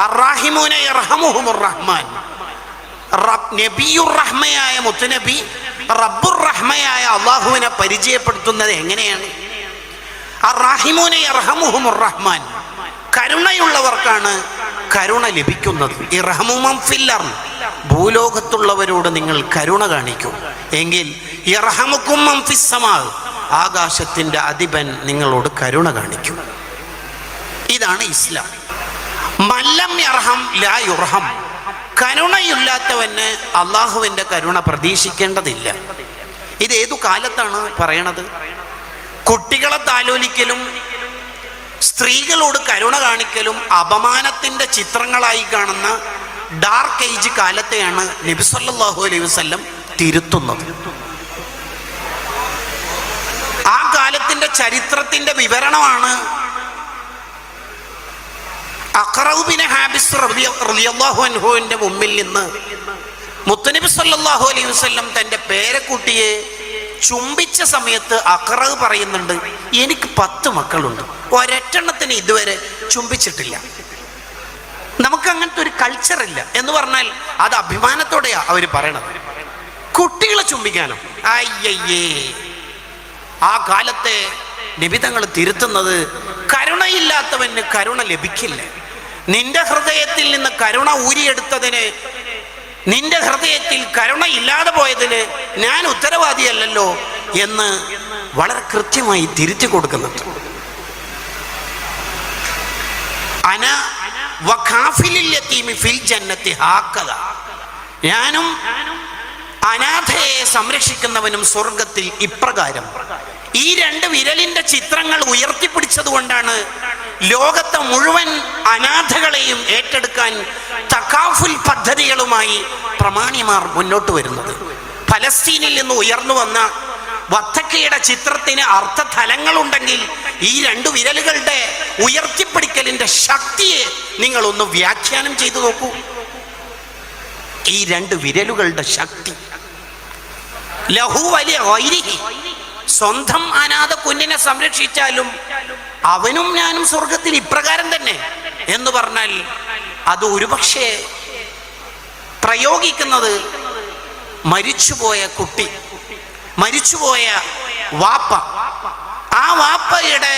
അർറാഹിമൂന യർഹമുഹുമുർ റഹ്മാൻ. നബിയുർ റഹ്മയായ മുത്തുനബി റബ്ബുർ റഹ്മയായ അള്ളാഹുവിനെ പരിചയപ്പെടുത്തുന്നത് എങ്ങനെയാണ്? അർറാഹിമൂന യർഹമുഹുമുർ റഹ്മാൻ, കരുണയുള്ളവർക്കാണ് കരുണ ലഭിക്കുന്നത്. ഇർഹമു മൻ ഫിൽ അർദ്, ഭൂലോകത്തുള്ളവരോട് നിങ്ങൾ കരുണ കാണിക്കൂ എങ്കിൽ ഇർഹമുക്കും മൻ ഫിസ് സമാ, ആകാശത്തിന്റെ അധിപൻ നിങ്ങളോട് കരുണ കാണിക്കും. ഇതാണ് ഇസ്ലാം. മല്ലം യർഹം ലാ യുർഹം, കരുണയില്ലാത്തവന് അള്ളാഹുവിന്റെ കരുണ പ്രതീക്ഷിക്കേണ്ടതില്ല. ഇത് ഏതു കാലത്താണ് പറയണത്? കുട്ടികളെ താലോലിക്കലും സ്ത്രീകളോട് കരുണ കാണിക്കലും അപമാനത്തിന്റെ ചിത്രങ്ങളായി കാണുന്ന ഡാർക്ക് ഏജ് കാലത്തെയാണ് നബി സല്ലല്ലാഹു അലൈഹി വസല്ലം തിരുത്തുന്നത്. ആ കാലത്തിന്റെ ചരിത്രത്തിന്റെ വിവരണമാണ് അഖറഉ ബിൻ ഹാബിസ് റളിയല്ലാഹു അൻഹുവിന്റെ മുമ്പിൽ നിന്ന് മുത്തനബി സല്ലല്ലാഹു അലൈഹി വസല്ലം തന്റെ പേരക്കുട്ടിയെ ചുംബിച്ച സമയത്ത് അഖറഉ പറയുന്നുണ്ട്, എനിക്ക് 10 മക്കളുണ്ട്, ഒരെണ്ണെത്തിന് ഇതുവരെ ചുംബിച്ചിട്ടില്ല. നമുക്ക് അങ്ങനത്തെ ഒരു കൾച്ചർ ഇല്ല എന്ന് പറഞ്ഞാൽ അത് അഭിമാനത്തോടെയാ അവർ പറയണത്. കുട്ടികളെ ചുംബിക്കാനോ? അയ്യയ്യേ. ആ കാലത്തെ നിബിധങ്ങൾ തിരുത്തുന്നത് കരുണയില്ലാത്തവന് കരുണ ലഭിക്കില്ല. നിന്റെ ഹൃദയത്തിൽ നിന്ന് കരുണ ഊരിയെടുത്തതിന്, നിന്റെ ഹൃദയത്തിൽ കരുണ ഇല്ലാതെ പോയതിന് ഞാൻ ഉത്തരവാദിയല്ലല്ലോ എന്ന് വളരെ കൃത്യമായി തിരുത്തി കൊടുക്കുന്നുണ്ട്. ഞാനും അനാഥയെ സംരക്ഷിക്കുന്നവനും സ്വർഗത്തിൽ ഇപ്രകാരം. ഈ 2 വിരലിന്റെ ചിത്രങ്ങൾ ഉയർത്തിപ്പിടിച്ചത് കൊണ്ടാണ് ലോകത്തെ മുഴുവൻ അനാഥകളെയും ഏറ്റെടുക്കാൻ തകാഫുൽ പദ്ധതികളുമായി പ്രമാണിമാർ മുന്നോട്ട് വരുന്നത്. ഫലസ്തീനിൽ നിന്ന് ഉയർന്നു വന്ന വത്തക്കയുടെ ചിത്രത്തിന് അർത്ഥതലങ്ങളുണ്ടെങ്കിൽ ഈ 2 വിരലുകളുടെ ഉയർത്തിപ്പിടിക്കലിന്റെ ശക്തിയെ നിങ്ങൾ ഒന്ന് വ്യാഖ്യാനം ചെയ്തു നോക്കൂ. ഈ 2 വിരലുകളുടെ ശക്തി. ലഹു വലിയ ഗൈരിഹി, സ്വന്തം അനാഥ കുഞ്ഞിനെ സംരക്ഷിച്ചാലും അവനും ഞാനും സ്വർഗത്തിൽ ഇപ്രകാരം തന്നെ എന്ന് പറഞ്ഞാൽ അത് ഒരുപക്ഷെ പ്രയോഗിക്കുന്നത് മരിച്ചുപോയ കുട്ടി, മരിച്ചുപോയ വാപ്പ, ആ വാപ്പയുടെ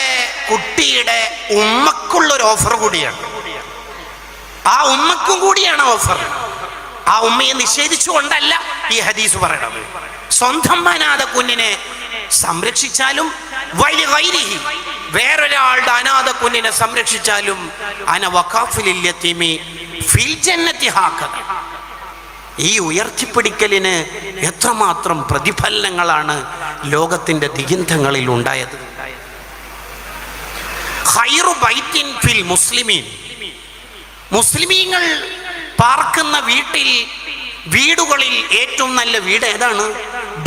കുട്ടിയുടെ ഉമ്മക്കുള്ളൊരു ഓഫർ കൂടിയാണ്. ആ ഉമ്മക്കും കൂടിയാണ് ഓഫർ. ആ ഉമ്മയെ നിഷേധിച്ചുകൊണ്ടല്ല ഈ ഹദീസ് പറയണത്. സ്വന്തം അനാഥ കുഞ്ഞിനെ സംരക്ഷിച്ചാലും വേറൊരാളുടെ അനാഥ കുഞ്ഞിനെ സംരക്ഷിച്ചാലും അന വഖാഫിലിൽ യതീമി ഫിൽ ജന്നതി ഹാകദ. ഈ ഉയർത്തിപ്പിടിക്കലിന് എത്രമാത്രം പ്രതിഫലനങ്ങളാണ് ലോകത്തിന്റെ ദിഗന്ധങ്ങളിൽ ഉണ്ടായത്. ഖൈറു ബൈത്തിൻ ഫിൽ മുസ്ലിമീൻ, മുസ്ലിമീങ്ങൾ പാർക്കുന്ന വീടുകളിൽ ഏറ്റവും നല്ല വീട് ഏതാണ്?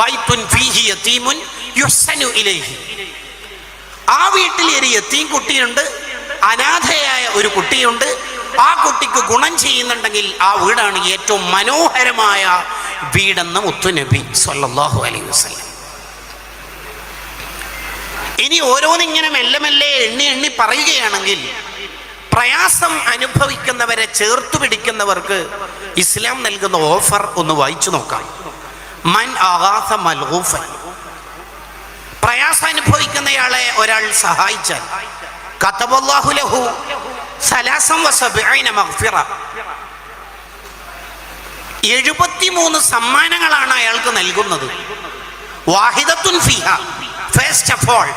ബൈത്തുൻ ഫീഹി യതീമുൻ യുഹ്സനു ഇലൈഹി. ആ വീട്ടിൽ ഒരു യതീം കുട്ടിയുണ്ട്, അനാഥയായ ഒരു കുട്ടിയുണ്ട്. ആ കുട്ടിക്ക് ഗുണം ചെയ്യുന്നുണ്ടെങ്കിൽ ആ വീടാണ് ഏറ്റവും മനോഹരമായ വീടെന്ന് മുത്തുനബി സ്വല്ലല്ലാഹു അലൈഹി വസല്ലം. ഇനി ഓരോന്നിങ്ങനെ മെല്ലെ മെല്ലെ എണ്ണി പറയുകയാണെങ്കിൽ പ്രയാസം അനുഭവിക്കുന്നവരെ ചേർത്തു പിടിക്കുന്നവർക്ക് ഇസ്ലാം നൽകുന്ന ഓഫർ ഒന്ന് വായിച്ചു നോക്കാം. മൻ ആഗാസ മൽഗൂഫൻ, പ്രയാസം അനുഭവിക്കുന്നയാളെ ഒരാൾ സഹായിച്ചാൽ കതബല്ലാഹു ലഹു 73 മഗ്ഫിറ, 73 സമ്മാനങ്ങളാണ് അയാൾക്ക് നൽകുന്നത്. വാഹിദത്തുൻ ഫീഹ, ഫസ്റ്റ് ഓഫ് ഓൾ,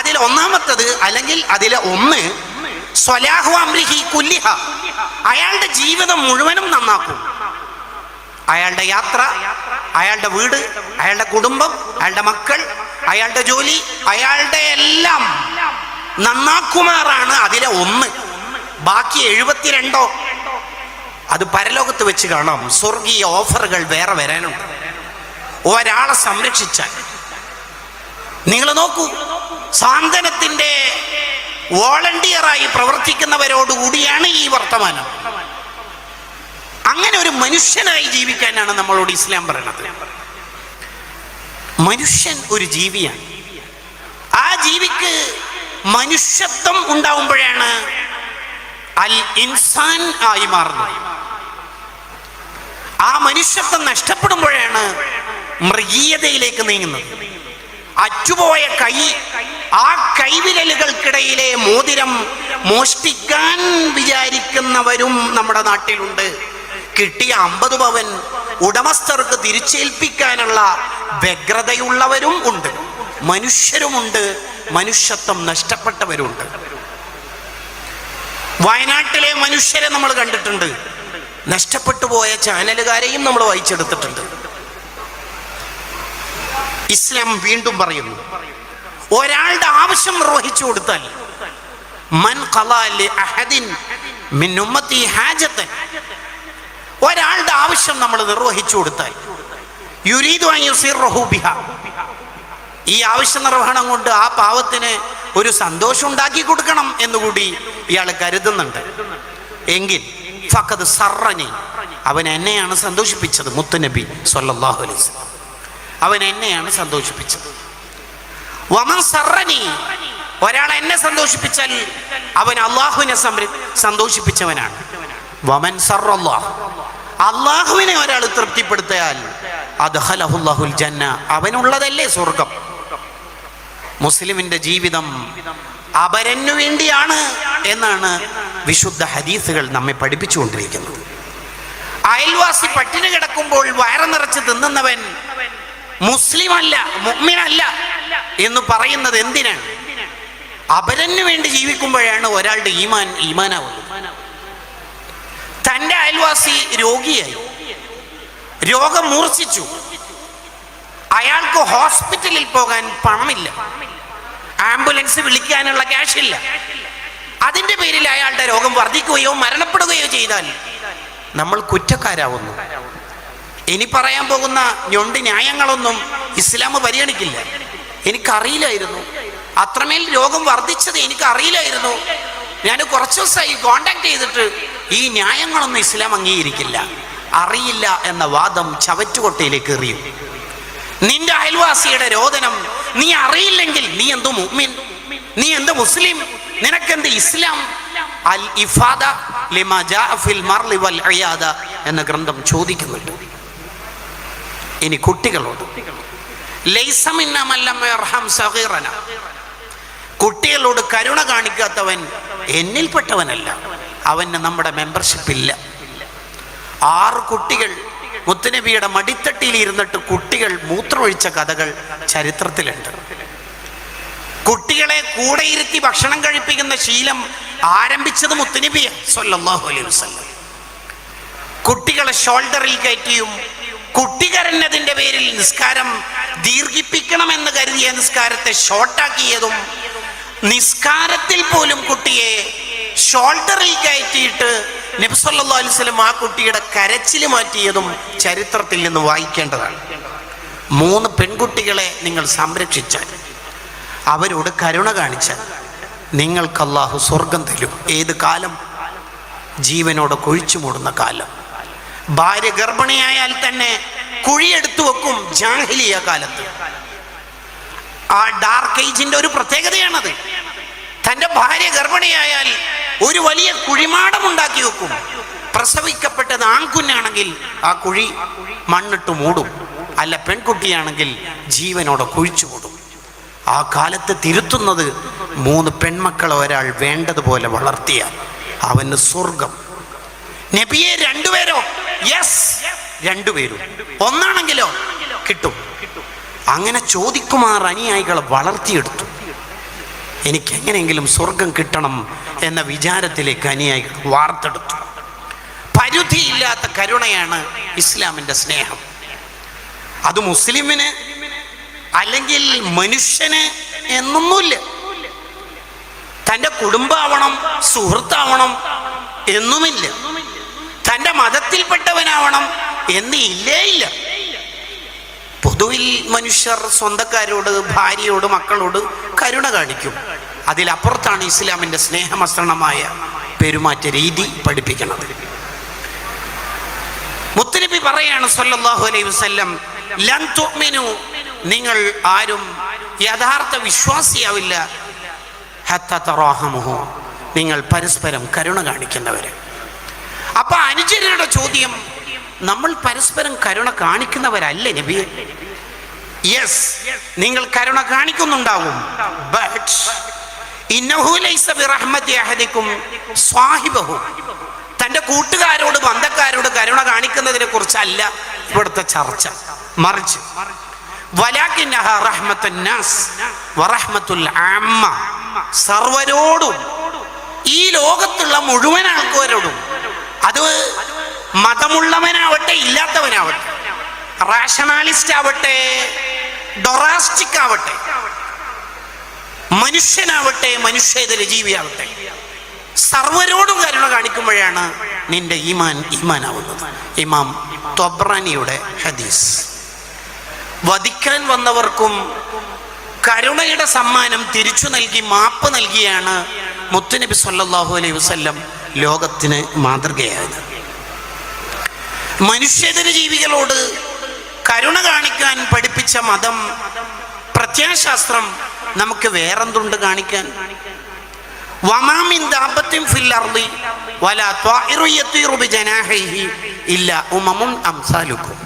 അതിൽ ഒന്നാമത്തത് അല്ലെങ്കിൽ അതിലെ ഒന്ന് സ്വലാഹു അംരിഹി കുല്ലിഹ, അയാളുടെ ജീവിതം മുഴുവനും നന്നാക്കും. അയാളുടെ യാത്ര, അയാളുടെ വീട്, അയാളുടെ കുടുംബം, അയാളുടെ മക്കൾ, അയാളുടെ ജോലി, അയാളുടെ എല്ലാം നന്നാക്കുമാറാണ് അതിലെ ഒന്ന്. ബാക്കി 72 അത് പരലോകത്ത് വെച്ച് കാണാം. സ്വർഗീയ ഓഫറുകൾ വേറെ വരാനുണ്ട്. ഒരാളെ സംരക്ഷിച്ചാൽ നിങ്ങൾ നോക്കൂ, സാന്ത്വനത്തിന്റെ വോളണ്ടിയറായി പ്രവർത്തിക്കുന്നവരോടുകൂടിയാണ് ഈ വർത്തമാനം. അങ്ങനെ ഒരു മനുഷ്യനായി ജീവിക്കാനാണ് നമ്മളോട് ഇസ്ലാം പറയുന്നത്. മനുഷ്യൻ ഒരു ജീവിയാണ്. ആ ജീവിക്ക് മനുഷ്യത്വം ഉണ്ടാവുമ്പോഴാണ് അൽ ഇൻസാൻ ആയി മാറുന്നു. ആ മനുഷ്യത്വം നഷ്ടപ്പെടുമ്പോഴാണ് മൃഗീയതയിലേക്ക് നീങ്ങുന്നത്. അറ്റുപോയ കൈ, ആ കൈവിരലുകൾക്കിടയിലെ മോതിരം മോഷ്ടിക്കാൻ വിചാരിക്കുന്നവരും നമ്മുടെ നാട്ടിലുണ്ട്. കിട്ടിയ 50 പവൻ ഉടമസ്ഥർക്ക് തിരിച്ചേൽപ്പിക്കാനുള്ള വ്യഗ്രതയുള്ളവരും ഉണ്ട്. മനുഷ്യരുമുണ്ട്, മനുഷ്യത്വം നഷ്ടപ്പെട്ടവരുണ്ട്. വയനാട്ടിലെ മനുഷ്യരെ നമ്മൾ കണ്ടിട്ടുണ്ട്. നഷ്ടപ്പെട്ടു പോയ ചാനലുകാരെയും നമ്മൾ വായിച്ചെടുത്തിട്ടുണ്ട്. ഇസ്ലാം വീണ്ടും പറയുന്നു, ഒരാളുടെ ആവശ്യം നിർവഹിച്ചു കൊടുത്താൽ, മൻ ഖളാ ലി അഹദിൻ മിൻ ഉമ്മത്തി ഹാജതൻ, ഒരാളുടെ ആവശ്യം നമ്മൾ നിർവഹിച്ചു കൊടുത്താൽ, യുരീദു അൻ യുസിറഹു ബിഹാ, ഈ ആവശ്യ നിർവഹണം കൊണ്ട് ആ പാവത്തിന് ഒരു സന്തോഷം ഉണ്ടാക്കി കൊടുക്കണം എന്നുകൂടി ഇയാൾ കരുതുന്നുണ്ട് എങ്കിൽ ഫഖദ് സറനി, അവൻ എന്നെയാണ് സന്തോഷിപ്പിച്ചത്. മുത്തുനബി സ്വല്ലല്ലാഹു അലൈഹി വസല്ലം, അവൻ എന്നെയാണ് സന്തോഷിപ്പിച്ചത്. വമൻ സറനി, ഒരാൾ എന്നെ സന്തോഷിപ്പിച്ചാൽ അവൻ അള്ളാഹുവിനെ സന്തോഷിപ്പിച്ചവനാണ്. വമൻ സറല്ലാഹ്, അള്ളാഹുവിനെ ഒരാൾ തൃപ്തിപ്പെടുത്തിയാൽ അദ്ഖലഹുല്ലാഹുൽ ജന്ന, അവനുള്ളതല്ലേ സ്വർഗം. മുസ്ലിമിന്റെ ജീവിതം അപരനു വേണ്ടിയാണ് എന്നാണ് വിശുദ്ധ ഹദീസുകൾ നമ്മെ പഠിപ്പിച്ചുകൊണ്ടിരിക്കുന്നത്. അയൽവാസി പട്ടിണി കിടക്കുമ്പോൾ വയറ് നിറച്ച് തിന്നുന്നവൻ മുസ്ലിം അല്ല, മുഅ്മിനല്ല എന്ന് പറയുന്നത് എന്തിനാണ്? അപരനു വേണ്ടി ജീവിക്കുമ്പോഴാണ് ഒരാളുടെ ഈമാനാവുന്നത്. തൻ്റെ അയൽവാസി രോഗിയായി, രോഗം മൂർച്ഛിച്ചു, അയാൾക്ക് ഹോസ്പിറ്റലിൽ പോകാൻ പണമില്ല, ആംബുലൻസ് വിളിക്കാനുള്ള ക്യാഷ് ഇല്ല. അതിൻ്റെ പേരിൽ അയാളുടെ രോഗം വർദ്ധിക്കുകയോ മരണപ്പെടുകയോ ചെയ്താൽ നമ്മൾ കുറ്റക്കാരാവുന്നു. ഇനി പറയാൻ പോകുന്ന ഞൊണ്ടി ന്യായങ്ങളൊന്നും ഇസ്ലാം പരിഗണിക്കില്ല. എനിക്കറിയില്ലായിരുന്നു, അത്രമേൽ രോഗം വർദ്ധിച്ചത് എനിക്കറിയില്ലായിരുന്നു, ഞാൻ കുറച്ച് ദിവസമായി കോണ്ടാക്ട് ചെയ്തിട്ട്, ഈ ന്യായങ്ങളൊന്നും ഇസ്ലാം അംഗീകരിക്കില്ല. അറിയില്ല എന്ന വാദം ചവറ്റുകൊട്ടയിലേക്ക് എറിയും. നിന്റെ അയൽവാസിയുടെ രോദനം നീ അറിയില്ലെങ്കിൽ നീ എന്ത് മുഅ്മിൻ, നീ എന്ത് മുസ്ലിം, നിനക്കെന്ത് ഇസ്ലാം? അൽ ഇഫാദ ലിമാ ജാഅ ഫിൽ മർളി വൽ ഇയാദ എന്ന ഗ്രന്ഥം ചോദിക്കുന്നുണ്ട്. ഇനി കുട്ടികളോട്, ലൈസ മിന്നാ മൻ ലം യർഹം സഗീറന, കുട്ടികളോട് കരുണ കാണിക്കാത്തവൻ എന്നിൽപ്പെട്ടവനല്ല, അവന് നമ്മുടെ മെമ്പർഷിപ്പ് ഇല്ല. 6 കുട്ടികൾ മുത്തുനബിയുടെ മടിത്തട്ടിയിൽ ഇരുന്നിട്ട് കുട്ടികൾ മൂത്രമൊഴിച്ച കഥകൾ ചരിത്രത്തിലുണ്ട്. കുട്ടികളെ കൂടെ ഇരുത്തി ഭക്ഷണം കഴിപ്പിക്കുന്ന ശീലം ആരംഭിച്ചത് മുത്തുനബിയാണ് സ്വല്ലല്ലാഹു അലൈഹി വസല്ലം. കുട്ടികളെ ഷോൾഡറിൽ കയറ്റിയും കുട്ടികരഞ്ഞതിൻ്റെ പേരിൽ നിസ്കാരം ദീർഘിപ്പിക്കണമെന്ന് കരുതിയ നിസ്കാരത്തെ ഷോർട്ടാക്കിയതും, നിസ്കാരത്തിൽ പോലും കുട്ടിയെ ഷോൾഡറിൽ കയറ്റിയിട്ട് നബി സല്ലല്ലാഹു അലൈഹി വസല്ലം ആ കുട്ടിയുടെ കരച്ചിൽ മാറ്റിയതും ചരിത്രത്തിൽ നിന്ന് വായിക്കേണ്ടതാണ്. 3 പെൺകുട്ടികളെ നിങ്ങൾ സംരക്ഷിച്ചാൽ, അവരോട് കരുണ കാണിച്ചാൽ നിങ്ങൾക്ക് അല്ലാഹു സ്വർഗം തരും. ഏത് കാലം? ജീവനോടെ കുഴിച്ചു മൂടുന്ന കാലം. ഭാര്യ ഗർഭിണിയായാൽ തന്നെ കുഴിയെടുത്തു വെക്കും ജാഹിലിയ കാലത്ത്. ആ ഡാർക്ക് ഏജിന്റെ ഒരു പ്രത്യേകതയാണത്. തൻ്റെ ഭാര്യ ഗർഭിണിയായാൽ ഒരു വലിയ കുഴിമാടം ഉണ്ടാക്കി വെക്കും. പ്രസവിക്കപ്പെട്ടത് ആൺകുഞ്ഞാണെങ്കിൽ ആ കുഴി മണ്ണിട്ട് മൂടും, അല്ല പെൺകുട്ടിയാണെങ്കിൽ ജീവനോടെ കുഴിച്ചു മൂടും. ആ കാലത്ത് തിരുത്തുന്നത് 3 പെൺമക്കളെ ഒരാൾ വേണ്ടതുപോലെ വളർത്തിയാൽ അവന് സ്വർഗം. നബിയെ 2 പേരോ? യെസ്, 2 പേരും. ഒന്നാണെങ്കിലോ? കിട്ടും. അങ്ങനെ ചോദിക്കുമാർ അനുയായികളെ വളർത്തിയെടുത്തു. എനിക്ക് എങ്ങനെയെങ്കിലും സ്വർഗം കിട്ടണം എന്ന വിചാരത്തിലേക്ക് അനുയായികൾ വാർത്തെടുത്തു. പരിധിയില്ലാത്ത കരുണയാണ് ഇസ്ലാമിൻ്റെ സ്നേഹം. അത് മുസ്ലിമിന് അല്ലെങ്കിൽ മനുഷ്യന് എന്നൊന്നുമില്ല. തൻ്റെ കുടുംബാവണം, സുഹൃത്താവണം എന്നുമില്ല. തൻ്റെ മതത്തിൽപ്പെട്ടവനാവണം എന്ന് ഇല്ല. പൊതുവിൽ മനുഷ്യർ സ്വന്തക്കാരോട്, ഭാര്യയോട്, മക്കളോട് കരുണ കാണിക്കും. അതിലപ്പുറത്താണ് ഇസ്ലാമിൻ്റെ സ്നേഹമസൃണമായ പെരുമാറ്റ രീതി പഠിപ്പിക്കുന്നത്. മുത്തുനബി പറയാണ് സ്വല്ലല്ലാഹു അലൈഹി വസല്ലം, ലൻ തുഅ്മിനു, നിങ്ങൾ ആരും യഥാർത്ഥ വിശ്വാസിയാവില്ല, ഹത്താ തറാഹമുഹു, നിങ്ങൾ പരസ്പരം കരുണ കാണിക്കുന്നവര്. അപ്പൊ അനുചരരുടെ ചോദ്യം, നമ്മൾ പരസ്പരം കരുണ കാണിക്കുന്നവരല്ലേ നബിയെ? യെസ്, നിങ്ങൾ കരുണ കാണിക്കുന്നുണ്ടാവും. ബട്ട് ഇന്നഹു ലൈസ ബിറഹ്മതി അഹദികും സ്വാഹിബഹു. തൻ്റെ കൂട്ടുകാരോട് ബന്ധക്കാരോട് കരുണ കാണിക്കുന്നതിനെ കുറിച്ചല്ല ഇവിടുത്തെ ചർച്ച. മറിച്ച് വലാകിന്നഹ റഹ്മത്തുൻ നാസ് വറഹ്മത്തുൽ ആമ്മ, സർവരോടും ഈ ലോകത്തുള്ള മുഴുവൻ ആൾക്കാരോടും, അത് മതമുള്ളവനാവട്ടെ ഇല്ലാത്തവനാവട്ടെ, റാഷണാലിസ്റ്റ് ആവട്ടെ ഡൊറാസ്റ്റിക് ആവട്ടെ, മനുഷ്യനാവട്ടെ മനുഷ്യേതര ജീവിയാവട്ടെ, സർവരോടും കരുണ കാണിക്കുമ്പോഴാണ് നിന്റെ ഈമാനാവുന്നത്. ഇമാം ത്വബ്രാനിയുടെ ഹദീസ്. വധിക്കാൻ വന്നവർക്കും കരുണയുടെ സമ്മാനം തിരിച്ചു നൽകി മാപ്പ് നൽകിയാണ് മുത്തുനബി സല്ലല്ലാഹു അലൈഹി വസല്ലം ലോകത്തിന് മാതൃകയായത്. മനുഷ്യേതര ജീവികളോട് കരുണ കാണിക്കാൻ പഠിപ്പിച്ച മതം, പ്രത്യയശാസ്ത്രം നമുക്ക് വേറെന്തുണ്ട് കാണിക്കാൻ? വമാ മിൻ ദാബത്തിൻ ഫിൽ അർളി വലാ ത്വാഇറു യതീറു ബിജനാഹിഹി ഇല്ലാ ഉമമുൻ അംസാലുക്കും.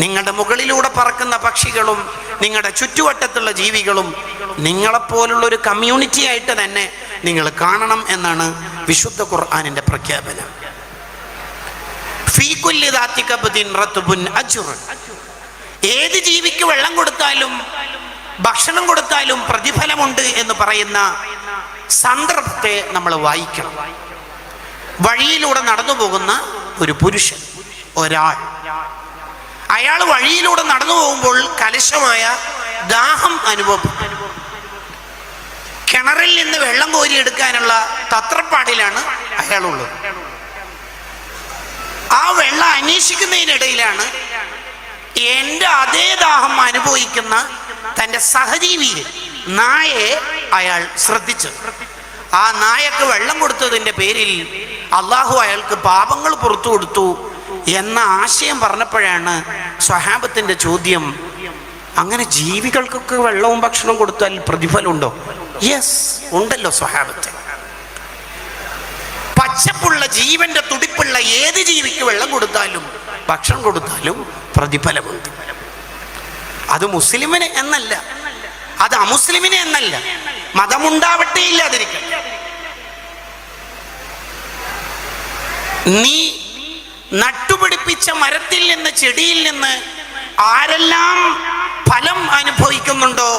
നിങ്ങളുടെ മുകളിലൂടെ പറക്കുന്ന പക്ഷികളും നിങ്ങളുടെ ചുറ്റുവട്ടത്തുള്ള ജീവികളും നിങ്ങളെപ്പോലുള്ള ഒരു കമ്മ്യൂണിറ്റി ആയിട്ട് തന്നെ നിങ്ങൾ കാണണം എന്നാണ് വിശുദ്ധ ഖുർആനിന്റെ പ്രഖ്യാപനം. ഫീ കുല്ലി ദാത്തി കബ്ദിൻ റത്ബുൻ അജ്ർ. ഏത് ജീവിക്ക് വെള്ളം കൊടുത്താലും ഭക്ഷണം കൊടുത്താലും പ്രതിഫലമുണ്ട് എന്ന് പറയുന്ന സന്ദർഭത്തെ നമ്മൾ വായിക്കണം. വഴിയിലൂടെ നടന്നു പോകുന്ന ഒരു പുരുഷൻ, ഒരാൾ, അയാൾ വഴിയിലൂടെ നടന്നു പോകുമ്പോൾ കലശമായ ദാഹം അനുഭവപ്പെട്ടു. കിണറിൽ നിന്ന് വെള്ളം കോരിയെടുക്കാനുള്ള തത്രപ്പാടിലാണ് അയാളുള്ളത്. ആ വെള്ളം അന്വേഷിക്കുന്നതിനിടയിലാണ് എൻ്റെ അതേ ദാഹം അനുഭവിക്കുന്ന തൻ്റെ സഹജീവിയെ, നായയെ അയാൾ ശ്രദ്ധിച്ചു. ആ നായക്ക് വെള്ളം കൊടുത്തതിൻ്റെ പേരിൽ അള്ളാഹു അയാൾക്ക് പാപങ്ങൾ പുറത്തു കൊടുത്തു എന്ന ആശയം പറഞ്ഞപ്പോഴാണ് സ്വഹാബത്തിന്റെ ചോദ്യം, അങ്ങനെ ജീവികൾക്കൊക്കെ വെള്ളവും ഭക്ഷണം കൊടുത്താൽ പ്രതിഫലമുണ്ടോ? യെസ്, ഉണ്ടല്ലോ സ്വഹാബത്തെ. പച്ചപ്പുള്ള ജീവന്റെ തുടിപ്പുള്ള ഏത് ജീവിക്ക് വെള്ളം കൊടുത്താലും ഭക്ഷണം കൊടുത്താലും പ്രതിഫലമുണ്ട്. അത് മുസ്ലിമിന് എന്നല്ല, അത് അമുസ്ലിമിന് എന്നല്ല, മതമുണ്ടാവട്ടെ ഇല്ലാതിരിക്കട്ടെ. നീ നട്ടുപിടിപ്പിച്ച മരത്തിൽ നിന്ന്, ചെടിയിൽ നിന്ന് ആരെല്ലാം ഫലം അനുഭവിക്കുന്നുണ്ടോ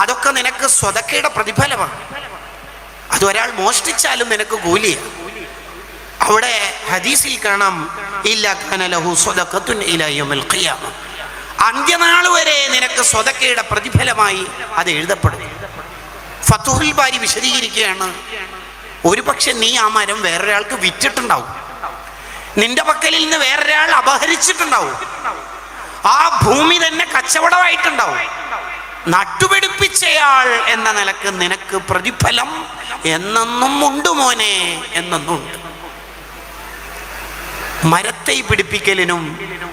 അതൊക്കെ നിനക്ക് സ്വതക്കയുടെ പ്രതിഫലമാണ്. അതൊരാൾ മോഷ്ടിച്ചാലും നിനക്ക് കൂലിയാണ്. അവിടെ ഹദീസിൽ കാണാം, ഇല്ലാ കാന ലഹു സ്വദഖത്തുൻ ഇലാ യൗമിൽ ഖിയാമ. അന്ത്യനാൾ വരെ നിനക്ക് സ്വതക്കയുടെ പ്രതിഫലമായി അത് എഴുതപ്പെടും. ഫതുഹുൽ ബാരി വിശദീകരിക്കുകയാണ്, ഒരു പക്ഷെ നീ ആ മരം വേറൊരാൾക്ക് വിറ്റിട്ടുണ്ടാവും, നിന്റെ പക്കലിൽ നിന്ന് വേറൊരാൾ അപഹരിച്ചിട്ടുണ്ടാവും, ആ ഭൂമി തന്നെ കച്ചവടമായിട്ടുണ്ടാവും. നട്ടുപിടിപ്പിച്ചയാൾ എന്ന നിലക്ക് നിനക്ക് പ്രതിഫലം എന്നെന്നും ഉണ്ട് മോനെ, എന്നെന്നും ഉണ്ട്. മരത്തെ പിടിപ്പിക്കലിനും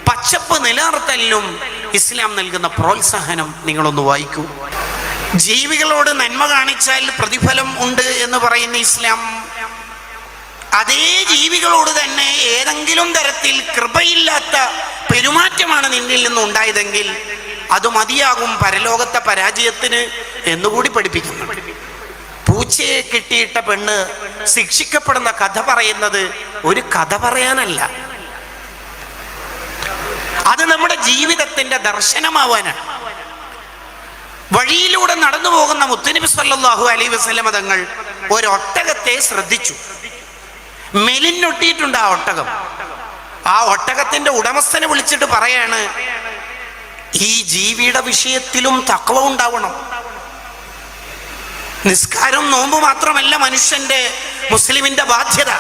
പച്ചപ്പ് നിലനിർത്തലിനും ഇസ്ലാം നൽകുന്ന പ്രോത്സാഹനം നിങ്ങളൊന്ന് വായിക്കൂ. ജീവികളോട് നന്മ കാണിച്ചാൽ പ്രതിഫലം ഉണ്ട് എന്ന് പറയുന്ന ഇസ്ലാം, അതേ ജീവികളോട് തന്നെ ഏതെങ്കിലും തരത്തിൽ കൃപയില്ലാത്ത പെരുമാറ്റമാണ് നിന്നിൽ നിന്ന് ഉണ്ടായതെങ്കിൽ അത് മതിയാകും പരലോകത്തെ പരാജയത്തിന് എന്നുകൂടി പഠിപ്പിക്കുന്നു. പൂച്ചയെ കിട്ടിയിട്ട പെണ്ണ് ശിക്ഷിക്കപ്പെടുന്ന കഥ പറയുന്നത് ഒരു കഥ പറയാനല്ല, അത് നമ്മുടെ ജീവിതത്തിന്റെ ദർശനമാവാനാണ്. വഴിയിലൂടെ നടന്നു പോകുന്ന മുത്തുനബി സല്ലല്ലാഹു അലൈഹി വസല്ലം തങ്ങൾ ഒരൊട്ടകത്തെ ശ്രദ്ധിച്ചു. മെലിഞ്ഞൊട്ടിയിട്ടുണ്ട് ആ ഒട്ടകം. ആ ഒട്ടകത്തിന്റെ ഉടമസ്ഥനെ വിളിച്ചിട്ട് പറയാണ്, ഈ ജീവിയുടെ വിഷയത്തിലും തഖ്വ ഉണ്ടാവണം. നിസ്കാരം നോമ്പ് മാത്രമല്ല മനുഷ്യന്റെ, മുസ്ലിമിന്റെ ബാധ്യത,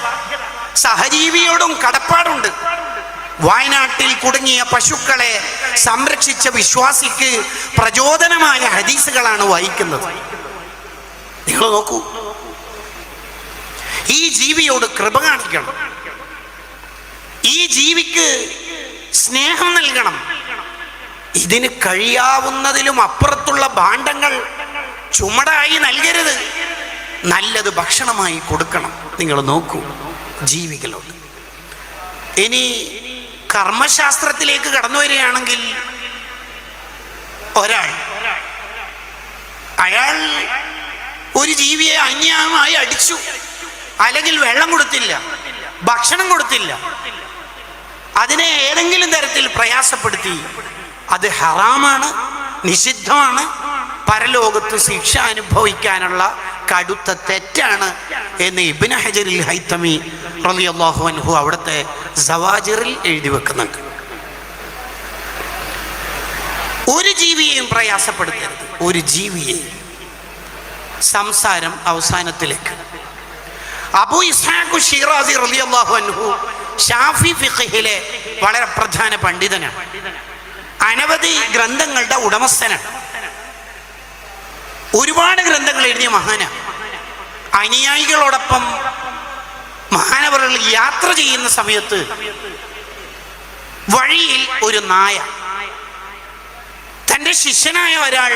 സഹജീവിയോടും കടപ്പാടുണ്ട്. വയനാട്ടിൽ കുടുങ്ങിയ പശുക്കളെ സംരക്ഷിച്ച വിശ്വാസിക്ക് പ്രചോദനമായ ഹദീസുകളാണ് വായിക്കുന്നത്. നിങ്ങൾ നോക്കൂ, ഈ ജീവിയോട് കൃപ കാണിക്കണം, ഈ ജീവിക്ക് സ്നേഹം നൽകണം. ഇതിന് കഴിയാവുന്നതിലും അപ്പുറത്തുള്ള ഭാണ്ഡങ്ങൾ ചുമടായി നൽകരുത്. നല്ലത് ഭക്ഷണമായി കൊടുക്കണം. നിങ്ങൾ നോക്കൂ ജീവികളോട്. ഇനി കർമ്മശാസ്ത്രത്തിലേക്ക് കടന്നു വരികയാണെങ്കിൽ അയാൾ ഒരു ജീവിയെ അന്യായമായി അടിച്ചു, അല്ലെങ്കിൽ വെള്ളം കൊടുത്തില്ല, ഭക്ഷണം കൊടുത്തില്ല, അതിനെ ഏതെങ്കിലും തരത്തിൽ പ്രയാസപ്പെടുത്തി, അത് ഹറാമാണ്, നിഷിദ്ധമാണ്, പരലോകത്ത് ശിക്ഷ അനുഭവിക്കാനുള്ള കടുത്ത തെറ്റാണ് എന്ന് ഇബ്നു ഹജറിൽ ഹൈതമി റളിയല്ലാഹു അൻഹു അവിടുത്തെ സവാജിറിൽ എഴുതി വെക്കുന്നുണ്ട്. ഒരു ജീവിയെയും പ്രയാസപ്പെടുത്തരുത്, ഒരു ജീവിയെയും. സംസാരം അവസാനത്തിലേക്ക്. അബൂ ഇസ്ഹാഖ് ഷിറാസി റളിയല്ലാഹു അൻഹു ഷാഫി ഫിഖ്ഹിലെ വളരെ പ്രധാന പണ്ഡിതനാണ്, അനവധി ഗ്രന്ഥങ്ങളുടെ ഉടമസ്ഥനാണ്, ഒരുപാട് ഗ്രന്ഥങ്ങൾ എഴുതിയ മഹാനാണ്. അനുയായികളോടൊപ്പം മഹാനവറുകൾ യാത്ര ചെയ്യുന്ന സമയത്ത് വഴിയിൽ ഒരു നായ, തൻ്റെ ശിഷ്യനായ ഒരാൾ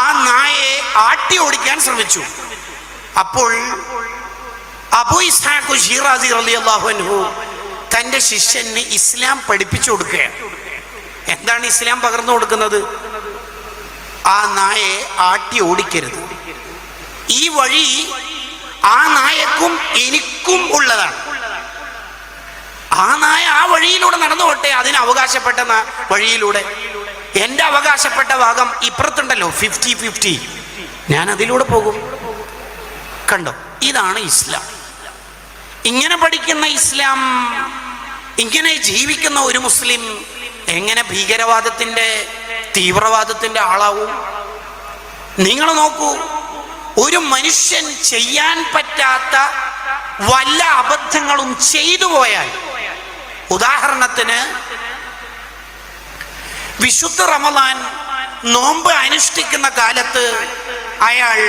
ആ നായയെ ആട്ടി ഓടിക്കാൻ ശ്രമിച്ചു. അപ്പോൾ അബൂ ഇസ്ഹാഖ് ഷിറാസി റളിയല്ലാഹു അൻഹു തൻ്റെ ശിഷ്യന് ഇസ്ലാം പഠിപ്പിച്ചു കൊടുക്കുകയാണ്. എന്താണ് ഇസ്ലാം പകർന്നു കൊടുക്കുന്നത്? ആ നായയെ ആട്ടി ഓടിക്കരുത്. ഈ വഴി ആ നായക്കും എനിക്കും ഉള്ളതാണ്. ആ നായ ആ വഴിയിലൂടെ നടന്നു പോട്ടെ, അതിന് അവകാശപ്പെട്ട വഴിയിലൂടെ. എൻ്റെ അവകാശപ്പെട്ട ഭാഗം ഇപ്പുറത്തുണ്ടല്ലോ, 50-50, ഞാൻ അതിലൂടെ പോകും. കണ്ടോ, ഇതാണ് ഇസ്ലാം. ഇങ്ങനെ പഠിക്കുന്ന ഇസ്ലാം, ഇങ്ങനെ ജീവിക്കുന്ന ഒരു മുസ്ലിം എങ്ങനെ ഭീകരവാദത്തിൻ്റെ തീവ്രവാദത്തിൻ്റെ ആളാവും? നിങ്ങൾ നോക്കൂ, ഒരു മനുഷ്യൻ ചെയ്യാൻ പറ്റാത്ത വല്ല അബദ്ധങ്ങളും ചെയ്തു പോയാൽ, ഉദാഹരണത്തിന് വിശുദ്ധ റമദാൻ നോമ്പ് അനുഷ്ഠിക്കുന്ന കാലത്ത് അയാൾ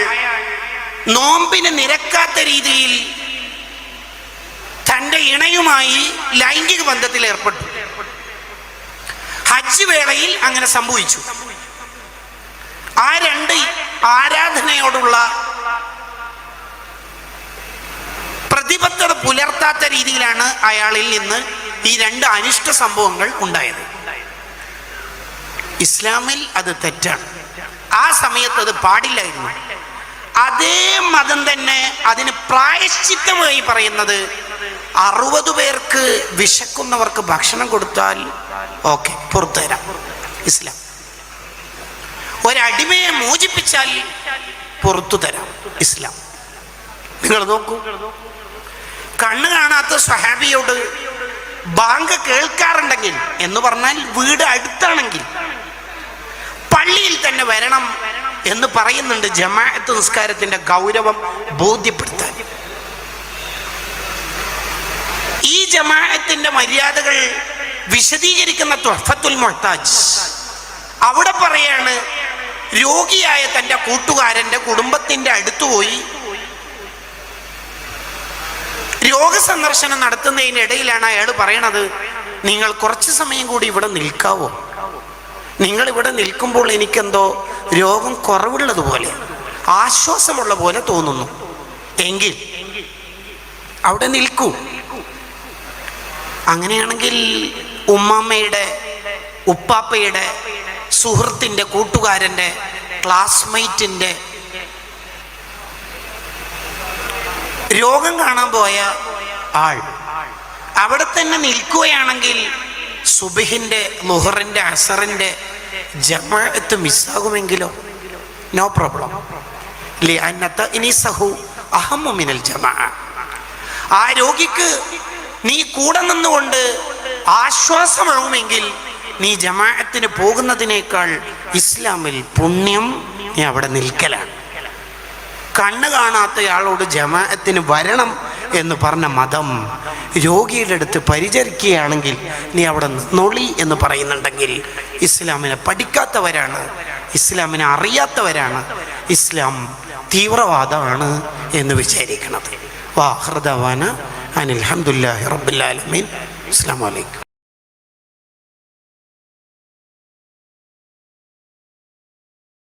നോമ്പിന് നിരക്കാത്ത രീതിയിൽ തൻ്റെ ഇണയുമായി ലൈംഗിക ബന്ധത്തിൽ ഏർപ്പെട്ടു. ഹജ്ജ് വേളയിൽ അങ്ങനെ സംഭവിച്ചു. ആ രണ്ട് ആരാധനയോടുള്ള പ്രതിബദ്ധത പുലർത്താത്ത രീതിയിലാണ് അയാളിൽ നിന്ന് ഈ രണ്ട് അനിഷ്ട സംഭവങ്ങൾ ഉണ്ടായത്. ഇസ്ലാമിൽ അത് തെറ്റാണ്. ആ സമയത്ത് അത് പാടില്ലായിരുന്നു. അതേ മതം തന്നെ അതിന് പ്രായശ്ചിത്തമായി പറയുന്നത് 60 പേർക്ക് വിശക്കുന്നവർക്ക് ഭക്ഷണം കൊടുത്താൽ ഓക്കെ, പുറത്തുതരാം ഇസ്ലാം. ഒരടിമയെ മോചിപ്പിച്ചാൽ പുറത്തു തരാം ഇസ്ലാം. നിങ്ങൾ നോക്കൂ, കണ്ണ് കാണാത്ത സ്വഹാബിയോട് ബാങ്ക് കേൾക്കാറുണ്ടെങ്കിൽ, എന്ന് പറഞ്ഞാൽ വീട് അടുത്താണെങ്കിൽ പള്ളിയിൽ തന്നെ വരണം എന്ന് പറയുന്നുണ്ട്, ജമാഅത്ത് നിസ്കാരത്തിന്റെ ഗൗരവം ബോധ്യപ്പെടുത്താൻ. ഈ ജമാഅത്തിന്റെ മര്യാദകൾ വിശദീകരിക്കുന്ന തുഹ്ഫത്തുൽ മുഹ്താജ് അവിടെ പറയാണ്, രോഗിയായ തൻ്റെ കൂട്ടുകാരൻ്റെ കുടുംബത്തിൻ്റെ അടുത്ത് പോയി രോഗസന്ദർശനം നടത്തുന്നതിനിടയിലാണ് അയാൾ പറയണത്, നിങ്ങൾ കുറച്ച് സമയം കൂടി ഇവിടെ നിൽക്കാവോ? നിങ്ങൾ ഇവിടെ നിൽക്കുമ്പോൾ എനിക്കെന്തോ രോഗം കുറവുള്ളതുപോലെ, ആശ്വാസമുള്ള പോലെ തോന്നുന്നു. എങ്കിൽ അവിടെ നിൽക്കൂ. അങ്ങനെയാണെങ്കിൽ ഉമ്മാമ്മയുടെ, ഉപ്പാപ്പയുടെ, സുഹൃത്തിൻ്റെ, കൂട്ടുകാരൻ്റെ, ക്ലാസ്മേറ്റിൻ്റെ രോഗം കാണാൻ പോയ ആൾ അവിടെ തന്നെ നിൽക്കുകയാണെങ്കിൽ സുബഹിൻ്റെ, ളുഹറിൻ്റെ, അസറിൻ്റെ ജമാഅത്ത് മിസ്സാകുമെങ്കിലോ? No problem. ആ രോഗിക്ക് നീ കൂടെ നിന്നുകൊണ്ട് ആശ്വാസമാവുമെങ്കിൽ നീ ജമാഅത്തിന് പോകുന്നതിനേക്കാൾ ഇസ്ലാമിൽ പുണ്യം നീ അവിടെ നിൽക്കലാണ്. കണ്ണ് കാണാത്തയാളോട് ജമാഅത്തിന് വരണം എന്ന് പറഞ്ഞ മതം രോഗിയുടെ അടുത്ത് പരിചരിക്കുകയാണെങ്കിൽ നീ അവിടെ നിന്നോളി എന്ന് പറയുന്നുണ്ടെങ്കിൽ ഇസ്ലാമിനെ പഠിക്കാത്തവരാണ്, ഇസ്ലാമിനെ അറിയാത്തവരാണ്, ഇസ്ലാം തീവ്രവാദമാണ് എന്ന് വിചാരിക്കുന്നത്. വാ ആഖിറു ദഅവാന അനിൽ ഹംദുലില്ലാഹി റബ്ബിൽ ആലമീൻ. അസ്സലാമു അലൈക്കും.